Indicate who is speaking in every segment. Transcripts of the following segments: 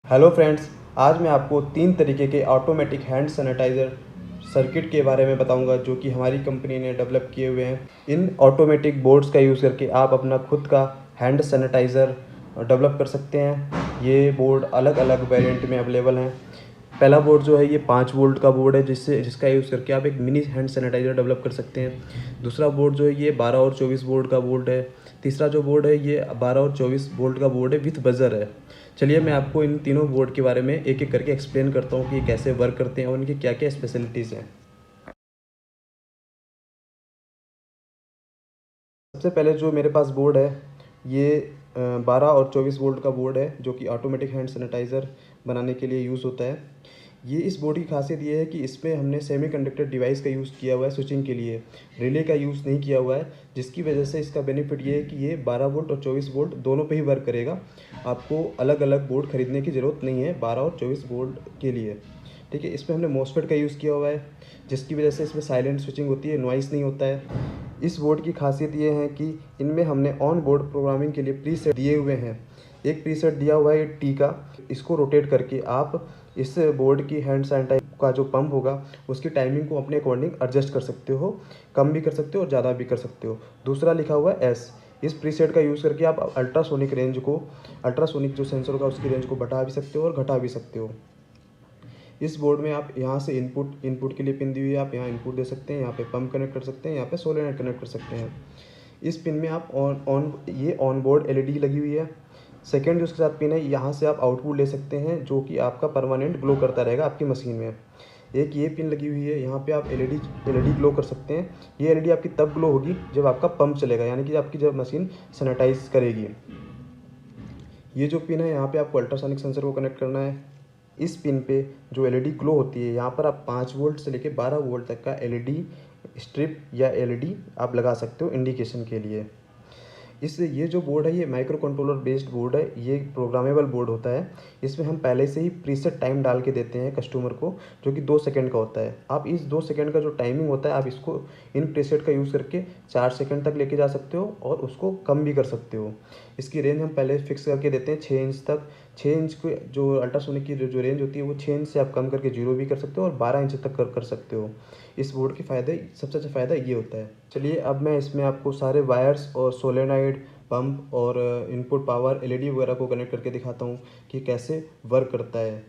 Speaker 1: Hello friends, आज मैं आपको 3 तरीके के ऑटोमेटिक हैंड सैनिटाइज़र सर्किट के बारे में बताऊंगा जो कि हमारी कंपनी ने डेवलप किए हुए हैं। इन ऑटोमेटिक बोर्ड्स का यूज़ करके आप अपना खुद का हैंड सैनिटाइज़र डेवलप कर सकते हैं। ये बोर्ड अलग अलग वेरिएंट में अवेलेबल हैं। पहला बोर्ड जो है ये 5 वोल्ट का बोर्ड है जिसका यूज़ करके आप एक मिनी हैंड सैनिटाइज़र डेवलप कर सकते हैं। दूसरा बोर्ड जो है ये 12 और 24 वोल्ट का बोर्ड है। तीसरा जो बोर्ड है ये 12 और 24 वोल्ट का बोर्ड है विथ बजर है। चलिए मैं आपको इन तीनों बोर्ड के बारे में एक एक करके एक्सप्लेन करता हूँ कि ये कैसे वर्क करते हैं और इनकी क्या क्या स्पेशलिटीज़ हैं। सबसे पहले जो मेरे पास बोर्ड है ये 12 और 24 वोल्ट का बोर्ड है जो कि ऑटोमेटिक हैंड सैनिटाइज़र बनाने के लिए यूज़ होता है। ये इस बोर्ड की खासियत ये है कि इसमें हमने सेमीकंडक्टर डिवाइस का यूज़ किया हुआ है स्विचिंग के लिए, रिले का यूज़ नहीं किया हुआ है, जिसकी वजह से इसका बेनिफिट ये है कि ये 12 वोल्ट और 24 वोल्ट दोनों पे ही वर्क करेगा। आपको अलग अलग बोर्ड ख़रीदने की ज़रूरत नहीं है 12 और 24 वोल्ट के लिए। ठीक है, इसमें हमने मॉसफेट का यूज़ किया हुआ है जिसकी वजह से इसमें साइलेंट स्विचिंग होती है, नॉइस नहीं होता है। इस बोर्ड की खासियत ये है कि इनमें हमने ऑन बोर्ड प्रोग्रामिंग के लिए प्रीसेट दिए हुए हैं। एक प्रीसेट दिया हुआ है टी का, इसको रोटेट करके आप इस बोर्ड की हैंड सैनिटाइजर का जो पंप होगा उसकी टाइमिंग को अपने अकॉर्डिंग एडजस्ट कर सकते हो, कम भी कर सकते हो और ज़्यादा भी कर सकते हो। दूसरा लिखा हुआ है एस। इस प्रीसेट का यूज़ करके आप अल्ट्रासोनिक जो सेंसर होगा उसकी रेंज को बढ़ा भी सकते हो और घटा भी सकते हो। इस बोर्ड में आप यहाँ से इनपुट के लिए पिन दी हुई है, आप यहाँ इनपुट दे सकते हैं, यहाँ पे पंप कनेक्ट कर सकते हैं, यहाँ पे सोलेनोइड कनेक्ट कर सकते हैं। इस पिन में आप ऑन बोर्ड एलईडी लगी हुई है। सेकेंड जो उसके साथ पिन है, यहाँ से आप आउटपुट ले सकते हैं जो कि आपका परमानेंट ग्लो करता रहेगा आपकी मशीन में। एक ये पिन लगी हुई है, यहाँ पे आप एलईडी ग्लो कर सकते हैं। ये एलईडी आपकी तब ग्लो होगी जब आपका पंप चलेगा, यानी कि आपकी जब मशीन सैनिटाइज करेगी। ये जो पिन है यहाँ पे आपको अल्ट्रासोनिक सेंसर को कनेक्ट करना है। इस पिन पे जो एलईडी ग्लो होती है यहाँ पर आप 5 वोल्ट से लेकर 12 वोल्ट तक का एलईडी स्ट्रिप या एलईडी आप लगा सकते हो इंडिकेशन के लिए। इससे ये जो बोर्ड है ये माइक्रो कंट्रोलर बेस्ड बोर्ड है, ये प्रोग्रामेबल बोर्ड होता है। इसमें हम पहले से ही प्रीसेट टाइम डाल के देते हैं कस्टमर को जो कि 2 सेकंड का होता है। आप इस 2 सेकंड का जो टाइमिंग होता है आप इसको इन प्रीसेट का यूज़ करके 4 सेकंड तक लेके जा सकते हो और उसको कम भी कर सकते हो। इसकी रेंज हम पहले फिक्स करके देते हैं 6 इंच तक। 6 इंच को जो अल्ट्रासोनिक की जो रेंज होती है वो 6 इंच से आप कम करके 0 भी कर सकते हो और 12 इंच तक कर सकते हो। इस बोर्ड के फ़ायदे, सबसे अच्छा फ़ायदा ये होता है। चलिए अब मैं इसमें आपको सारे वायर्स और सोलेनॉइड पंप और इनपुट पावर एलईडी वगैरह को कनेक्ट करके दिखाता हूँ कि कैसे वर्क करता है।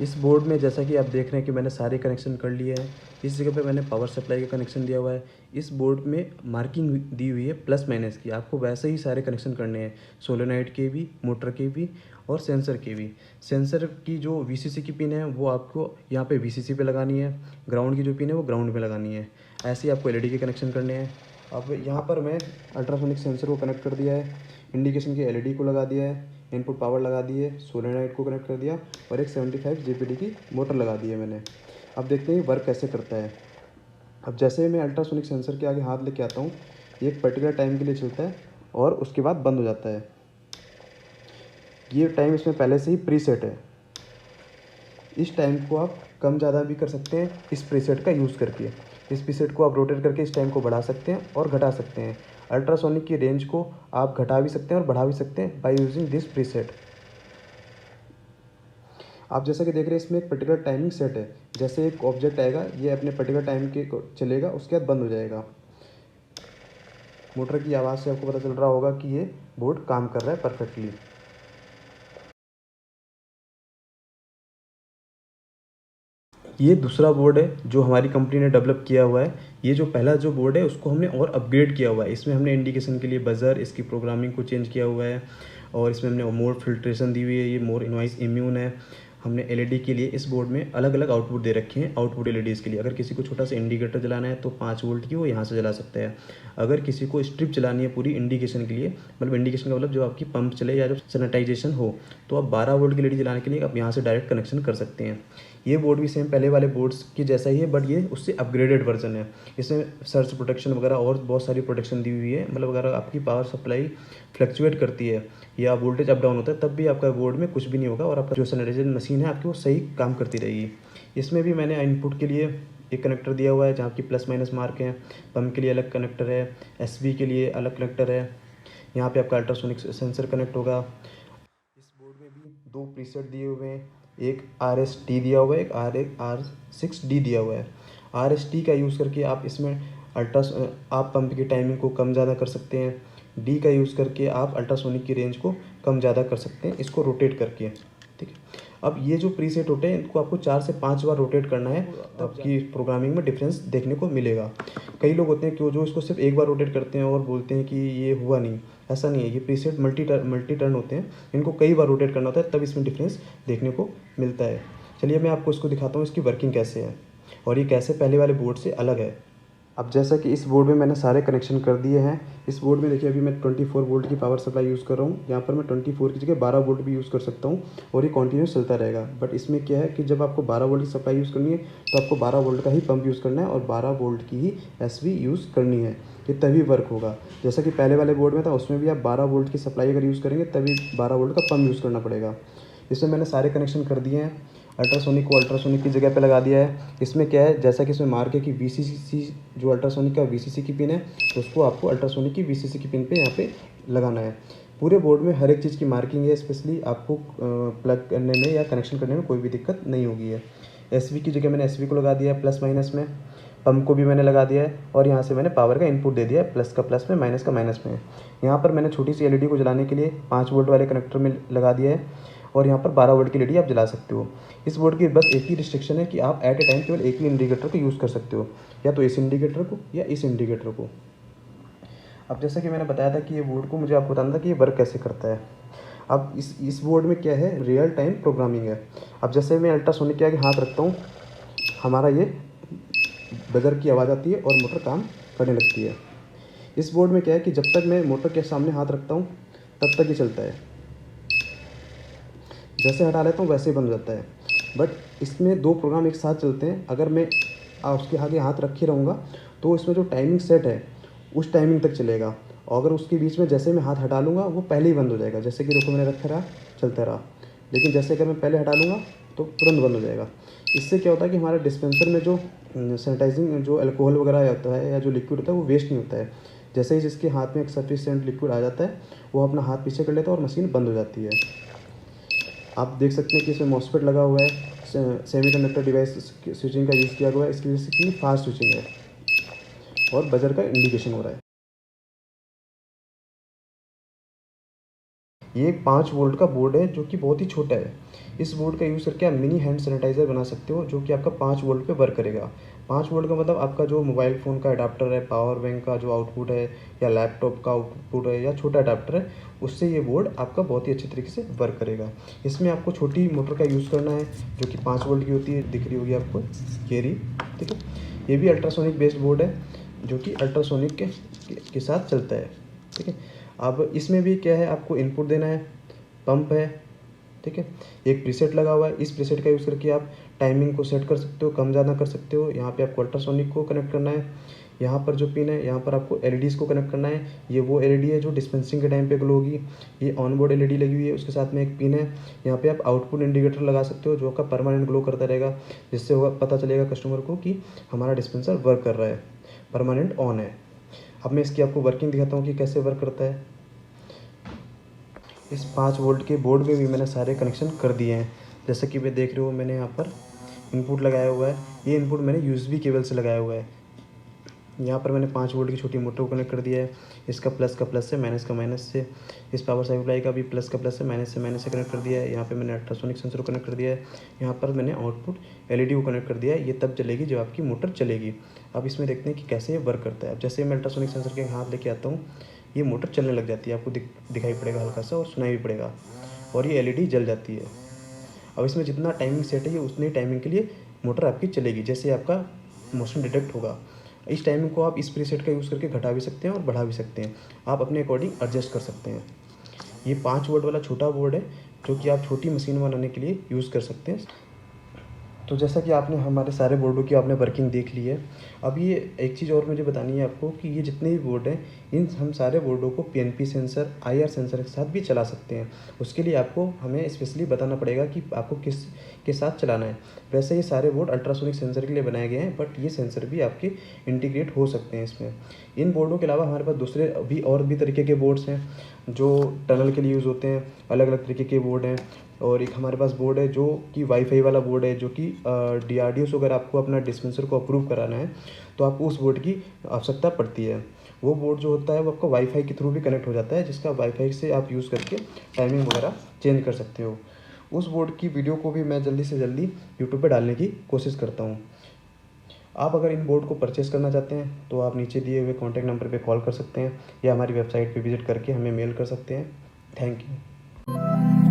Speaker 1: इस बोर्ड में जैसा कि आप देख रहे हैं कि मैंने सारे कनेक्शन कर लिए हैं। इस जगह पे मैंने पावर सप्लाई का कनेक्शन दिया हुआ है। इस बोर्ड में मार्किंग दी हुई है प्लस माइनस की, आपको वैसे ही सारे कनेक्शन करने हैं, सोलेनॉइड के भी, मोटर के भी और सेंसर के भी। सेंसर की जो वीसीसी की पिन है वो आपको यहाँ पे वीसीसी पे लगानी है, ग्राउंड की जो पिन है वो ग्राउंड पे लगानी है। ऐसे ही आपको एलईडी के कनेक्शन करने हैं। अब यहाँ पर मैं अल्ट्रासोनिक सेंसर को कनेक्ट कर दिया है, इंडिकेशन की एलईडी को लगा दिया है, इनपुट पावर लगा दी है, सोलेनॉइड को कनेक्ट कर दिया और एक 75 जीपीडी की मोटर लगा दी है मैंने। अब देखते हैं वर्क कैसे करता है। अब जैसे मैं अल्ट्रासोनिक सेंसर के आगे हाथ लेके आता हूँ, ये एक पर्टिकुलर टाइम के लिए चलता है और उसके बाद बंद हो जाता है। ये टाइम इसमें पहले से ही प्रीसेट है। इस टाइम को आप कम ज़्यादा भी कर सकते हैं इस प्रीसेट का यूज़ करके। इस प्रीसेट को आप रोटेट करके इस टाइम को बढ़ा सकते हैं और घटा सकते हैं। अल्ट्रासोनिक की रेंज को आप घटा भी सकते हैं और बढ़ा भी सकते हैं बाय यूजिंग दिस प्रीसेट। आप जैसा कि देख रहे हैं इसमें एक पर्टिकुलर टाइमिंग सेट है। जैसे एक ऑब्जेक्ट आएगा ये अपने पर्टिकुलर टाइम के चलेगा, उसके बाद बंद हो जाएगा। मोटर की आवाज़ से आपको पता चल रहा होगा कि ये बोर्ड काम कर रहा है परफेक्टली। ये दूसरा बोर्ड है जो हमारी कंपनी ने डेवलप किया हुआ है। ये जो पहला जो बोर्ड है उसको हमने और अपग्रेड किया हुआ है। इसमें हमने इंडिकेशन के लिए बजर, इसकी प्रोग्रामिंग को चेंज किया हुआ है और इसमें हमने मोर फिल्ट्रेशन दी हुई है, ये मोर इनवाइस इम्यून है। हमने एलईडी के लिए इस बोर्ड में अलग अलग आउटपुट दे रखे हैं। आउटपुट एलईडीज़ के लिए अगर किसी को छोटा सा इंडिकेटर जलाना है तो 5 वोल्ट की वो यहाँ से जला सकता है। अगर किसी को स्ट्रिप चलानी है पूरी इंडिकेशन के लिए, मतलब इंडिकेशन का मतलब जो आपकी पंप चले या जो सैनिटाइजेशन हो, तो आप 12 वोल्ट की एलईडी जलाने के लिए आप यहाँ से डायरेक्ट कनेक्शन कर सकते हैं। ये बोर्ड भी सेम पहले वाले बोर्ड्स की जैसा ही है, बट ये उससे अपग्रेडेड वर्जन है। इसमें सर्च प्रोटेक्शन वगैरह और बहुत सारी प्रोटेक्शन दी हुई है। मतलब अगर आपकी पावर सप्लाई फ्लक्चुएट करती है या वोल्टेज अप डाउन होता है तब भी आपका बोर्ड में कुछ भी नहीं होगा और आपका जो सैनिटाइजर मशीन है आपकी वो सही काम करती रहेगी। इसमें भी मैंने इनपुट के लिए एक कनेक्टर दिया हुआ है जहाँ की प्लस माइनस मार्क है। पंप के लिए अलग कनेक्टर है, एसबी के लिए अलग कनेक्टर है। यहाँ पे आपका अल्ट्रासोनिक सेंसर कनेक्ट होगा। इस बोर्ड में भी दो प्रीसेट दिए हुए हैं, एक RST दिया हुआ है, एक R6D दिया हुआ है। RST का यूज़ करके आप इसमें आप पंप की टाइमिंग को कम ज़्यादा कर सकते हैं। डी का यूज़ करके आप अल्ट्रासोनिक की रेंज को कम ज़्यादा कर सकते हैं, इसको रोटेट करके। ठीक है, अब ये जो प्रीसेट होते हैं इनको आपको 4 से 5 बार रोटेट करना है, तो आपकी प्रोग्रामिंग में डिफरेंस देखने को मिलेगा। कई लोग होते हैं कि जो इसको सिर्फ एक बार रोटेट करते हैं और बोलते हैं कि ये हुआ नहीं। ऐसा नहीं है, ये प्रीसेट मल्टी टर्न होते हैं, इनको कई बार रोटेट करना होता है, तब इसमें डिफरेंस देखने को मिलता है। चलिए मैं आपको इसको दिखाता हूँ इसकी वर्किंग कैसे है और ये कैसे पहले वाले बोर्ड से अलग है। अब जैसा कि इस बोर्ड में मैंने सारे कनेक्शन कर दिए हैं। इस बोर्ड में देखिए अभी मैं 24 वोल्ट की पावर सप्लाई यूज़ कर रहा हूँ। यहाँ पर मैं 24 की जगह 12 वोल्ट भी यूज़ कर सकता हूँ और ये कंटिन्यूस चलता रहेगा। बट इसमें क्या है कि जब आपको 12 वोल्ट की सप्लाई यूज़ करनी है तो आपको 12 वोल्ट का ही पंप यूज़ करना है और 12 वोल्ट की ही SV यूज़ करनी है, ये तभी वर्क होगा। जैसा कि पहले वाले बोर्ड में था, उसमें भी आप 12 वोल्ट की सप्लाई अगर यूज़ करेंगे तभी 12 वोल्ट का पंप यूज़ करना पड़ेगा। इसमें मैंने सारे कनेक्शन कर दिए हैं। अल्ट्रासोनिक को अल्ट्रासोनिक की जगह पे लगा दिया है। इसमें क्या है, जैसा कि इसमें मार्क है कि VCC जो अल्ट्रासोनिक का VCC की पिन है, तो उसको आपको अल्ट्रासोनिक की VCC की पिन पे यहाँ पे लगाना है। पूरे बोर्ड में हर एक चीज़ की मार्किंग है, स्पेशली आपको प्लग करने में या कनेक्शन करने में कोई भी दिक्कत नहीं होगी है। SV की जगह मैंने SV को लगा दिया है प्लस माइनस में, पंप को भी मैंने लगा दिया है और यहाँ से मैंने पावर का इनपुट दे दिया है, प्लस का प्लस में, माइनस का माइनस में। यहाँ पर मैंने छोटी सी LED को जलाने के लिए 5 वोल्ट वाले कनेक्टर में लगा दिया है और यहाँ पर 12 वोल्ट की LED आप जला सकते हो। इस बोर्ड की बस एक ही रिस्ट्रिक्शन है कि आप एट ए टाइम केवल एक ही इंडिकेटर को यूज़ कर सकते हो, या तो इस इंडिकेटर को या इस इंडिकेटर को। अब जैसा कि मैंने बताया था कि ये बोर्ड को मुझे आपको बताना था कि ये वर्क कैसे करता है। अब इस बोर्ड में क्या है, रियल टाइम प्रोग्रामिंग है। अब जैसे मैं अल्ट्रासोनिक के आगे हाथ रखता हूँ, हमारा ये बजर की आवाज़ आती है और मोटर काम करने लगती है। इस बोर्ड में क्या है कि जब तक मैं मोटर के सामने हाथ रखता हूँ तब तक ये चलता है, जैसे हटा लेता हूँ वैसे ही बंद हो जाता है। बट इसमें दो प्रोग्राम एक साथ चलते हैं। अगर मैं उसके आगे हाथ रखे रहूँगा तो इसमें जो टाइमिंग सेट है उस टाइमिंग तक चलेगा, और अगर उसके बीच में जैसे मैं हाथ हटा लूँगा वो पहले ही बंद हो जाएगा। जैसे कि देखो मैंने रखा रहा, चलता रहा, लेकिन जैसे अगर मैं पहले हटा लूँगा तो तुरंत बंद हो जाएगा। इससे क्या होता है कि हमारे डिस्पेंसर में जो सैनिटाइजिंग जो अल्कोहल वगैरह होता है या जो लिक्विड होता है वो वेस्ट नहीं होता है। जैसे ही जिसके हाथ में एक सफिशिएंट लिक्विड आ जाता है वो अपना हाथ पीछे कर लेता है और मशीन बंद हो जाती है। आप देख सकते हैं कि इसमें मॉसफेट लगा हुआ है, सेमीकंडक्टर डिवाइस स्विचिंग का यूज़ किया हुआ है। इसकी वजह से कितनी फास्ट स्विचिंग है और बजर का इंडिकेशन हो रहा है। ये 5 वोल्ट का बोर्ड है जो कि बहुत ही छोटा है। इस बोर्ड का यूज़ करके आप मिनी हैंड सैनिटाइज़र बना सकते हो जो कि आपका 5 वोल्ट पे वर्क करेगा। 5 वोल्ट का मतलब आपका जो मोबाइल फ़ोन का अडाप्टर है, पावर बैंक का जो आउटपुट है, या लैपटॉप का आउटपुट है, या छोटा अडाप्टर है, उससे ये बोर्ड आपका बहुत ही अच्छे तरीके से वर्क करेगा। इसमें आपको छोटी मोटर का यूज़ करना है जो कि 5 वोल्ट की होती है, दिख रही होगी आपको केरी। ठीक है, ये भी अल्ट्रासोनिक बेस्ड बोर्ड है जो कि अल्ट्रासोनिक के साथ चलता है। ठीक है, अब इसमें भी क्या है, आपको इनपुट देना है, पंप है। ठीक है, एक प्रीसेट लगा हुआ है, इस प्रीसेट का यूज़ करके आप टाइमिंग को सेट कर सकते हो, कम ज़्यादा कर सकते हो। यहाँ पे आपको अल्ट्रासोनिक को कनेक्ट करना है। यहाँ पर जो पिन है यहाँ पर आपको LEDs को कनेक्ट करना है। ये वो LED है जो डिस्पेंसिंग के टाइम पे ग्लो होगी। ये ऑन बोर्ड LED लगी हुई है, उसके साथ में एक पिन है। यहाँ पे आप आउटपुट इंडिकेटर लगा सकते हो जो आपका परमानेंट ग्लो करता रहेगा, जिससे होगा पता चलेगा कस्टमर को कि हमारा डिस्पेंसर वर्क कर रहा है, परमानेंट ऑन है। अब मैं इसकी आपको वर्किंग दिखाता हूँ कि कैसे वर्क करता है। इस 5 वोल्ट के बोर्ड में भी मैंने सारे कनेक्शन कर दिए हैं। जैसे कि मैं देख रहे हो, मैंने यहाँ पर इनपुट लगाया हुआ है। ये इनपुट मैंने USB केबल से लगाया हुआ है। यहाँ पर मैंने 5 वोल्ट की छोटी मोटर को कनेक्ट कर दिया है। इसका प्लस का प्लस से, माइनस का माइनस से। इस पावर सप्लाई का भी प्लस का प्लस से, माइनस से कनेक्ट कर दिया है। यहाँ पे मैंने अल्ट्रासोनिक सेंसर को कनेक्ट कर दिया है। यहाँ पर मैंने आउटपुट LED को कनेक्ट कर दिया है। ये तब चलेगी जब आपकी मोटर चलेगी। अब इसमें देखते हैं कि कैसे ये वर्क करता है। अब जैसे मैं अल्ट्रासोनिक सेंसर के हाथ लेके आता हूँ, ये मोटर चलने लग जाती है, आपको दिखाई पड़ेगा हल्का सा और सुनाई भी पड़ेगा, और ये LED जल जाती है। अब इसमें जितना टाइमिंग सेट है ये उतनी टाइमिंग के लिए मोटर आपकी चलेगी, जैसे आपका मोशन डिटेक्ट होगा। इस टाइमिंग को आप इस प्रीसेट का यूज़ करके घटा भी सकते हैं और बढ़ा भी सकते हैं, आप अपने अकॉर्डिंग एडजस्ट कर सकते हैं। ये 5 वोल्ट वाला छोटा बोर्ड है जो कि आप छोटी मशीन बनाने के लिए यूज़ कर सकते हैं। तो जैसा कि आपने हमारे सारे बोर्डों की आपने वर्किंग देख ली है। अब ये एक चीज़ और मुझे बतानी है आपको कि ये जितने भी बोर्ड हैं, इन हम सारे बोर्डों को PNP सेंसर, IR सेंसर के साथ भी चला सकते हैं। उसके लिए आपको हमें स्पेशली बताना पड़ेगा कि आपको किस के साथ चलाना है। वैसे ये सारे बोर्ड अल्ट्रासोनिक सेंसर के लिए बनाए गए हैं, बट ये सेंसर भी आपके इंटीग्रेट हो सकते हैं इसमें। इन बोर्डों के अलावा हमारे पास दूसरे और भी तरीके के बोर्ड्स हैं जो टनल के लिए यूज़ होते हैं। अलग अलग तरीके के बोर्ड हैं, और एक हमारे पास बोर्ड है जो कि वाईफाई वाला बोर्ड है, जो कि DRDO से अगर आपको अपना डिस्पेंसर को अप्रूव कराना है तो आपको उस बोर्ड की आवश्यकता पड़ती है। वो बोर्ड जो होता है वो आपका वाईफाई के थ्रू भी कनेक्ट हो जाता है, जिसका वाईफाई से आप यूज़ करके टाइमिंग वगैरह चेंज कर सकते हो। उस बोर्ड की वीडियो को भी मैं जल्दी से जल्दी यूट्यूब पे डालने की कोशिश करता हूँ। आप अगर इन बोर्ड को परचेस करना चाहते हैं तो आप नीचे दिए हुए कॉन्टैक्ट नंबर पे कॉल कर सकते हैं या हमारी वेबसाइट पे विजिट करके हमें मेल कर सकते हैं। Thank you.